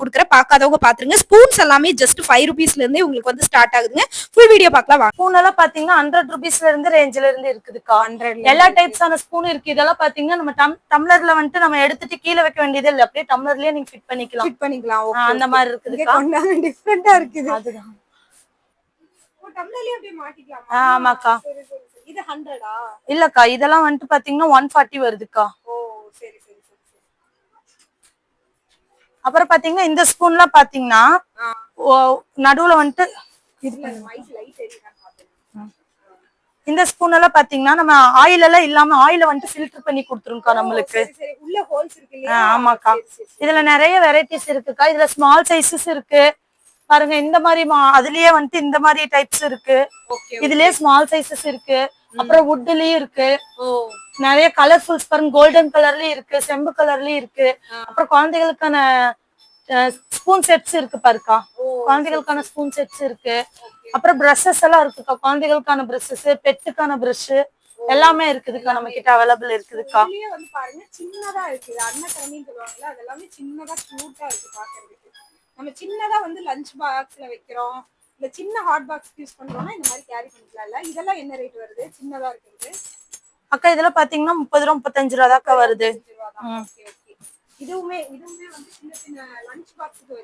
குடுக்குறேன், பார்க்காதவங்க பாத்துருங்க. ஸ்பூன்ஸ் எல்லாமே ஜஸ்ட் 5 ரூபீஸ்ல இருந்தே உங்களுக்கு வந்து ஸ்டார்ட் ஆகுதுங்க. ஃபுல் வீடியோ பார்க்கலாம் வாங்க. ஸ்பூன் எல்லாம் பாத்தீங்கன்னா 100 ரூபீஸ்ல இருந்து ரேஞ்சில இருந்து இருக்குதுக்கா. 100 எல்லா டைப்ஸான ஸ்பூன் இருக்கு. இதெல்லாம் பாத்தீங்கன்னா நம்ம டம்ளர்ல வந்துட்டு நம்ம எடுத்துட்டு கீழே வைக்க வேண்டியது இல்ல, அப்படியே டம்ளர்லயே நீங்க ஃபிட் பண்ணிக்கலாம். அந்த மாதிரி இருக்குதுக்கா. டிஃபரெண்டா இருக்குது. அதுதான். டம்ளர்லயே அப்படியே மாட்டிக்கலாம். ஆமாக்கா. இது 100ஆ? இல்லக்கா, இதெல்லாம் வந்துட்டு பாத்தீங்கன்னா 140 வருதுக்கா. ஓ சரி. அப்புறம் பாத்தீங்கன்னா இந்த ஸ்பூன்லாம் பாத்தீங்கன்னா நடுவுல வந்துட்டு இந்த ஸ்பூன் எல்லாம் பாத்தீங்கன்னா நம்ம ஆயில் எல்லாம் இல்லாம ஆயில வந்துட்டு ஃபில்டர் பண்ணி கொடுத்துருக்கா நம்மளுக்கு. உள்ள ஹோல்ஸ் இருக்கு இல்லையா? ஆமாக்கா. இதுல நிறைய வெரைட்டிஸ் இருக்குக்கா. இதுல ஸ்மால் சைஸஸ் இருக்கு பாருங்க. இந்த மாதிரி அதுலயே வந்துட்டு இந்த மாதிரி டைப்ஸ் இருக்கு. இதுலயே ஸ்மால் சைஸஸ் இருக்கு. அப்புறம் வுட்லயும் இருக்கு. நிறைய கலர்ஃபுல்ஸ் பாருங்க. கோல்டன் கலர்லயும் இருக்கு, செம்பு கலர்லயும் இருக்கு. அப்புறம் குழந்தைகளுக்கான ஸ்பூன் செட்ஸ் இருக்கு பாருக்கா. குழந்தைகளுக்கான ஸ்பூன் செட்ஸ் இருக்கு. அப்புறம் பிரஷஸ் எல்லாம் இருக்குக்கா. குழந்தைகளுக்கான பிரஷஸ், பெட்டுக்கான பிரஷ் எல்லாமே இருக்குதுக்கா. நம்ம கிட்ட அவைலபிள் இருக்குதுக்கா. வந்து பாருங்க சின்னதா இருக்கு. அன்னக்கிழமைன்னு சொல்லுவாங்கல்ல, அதெல்லாமே சின்னதா கியூட்டா இருக்கு பாக்குறதுக்கு. நம்ம சின்னதா வந்து லஞ்ச் பாக்ஸ்ல வைக்கிறோம், இல்ல சின்ன ஹாட் பாக்ஸ் யூஸ் பண்றோம்னா இந்த மாதிரி கேரி பண்ணிக்கலாம்ல. இதெல்லாம் என்ன ரேட் வருது சின்னதா இருக்குது? அக்கா இதெல்லாம் பாத்தீங்கன்னா 30 ரூபா 35 ரூபா தாக்கா வருது. இதுவுமே வந்து சின்ன சின்ன லஞ்ச் பாக்ஸ்க்கு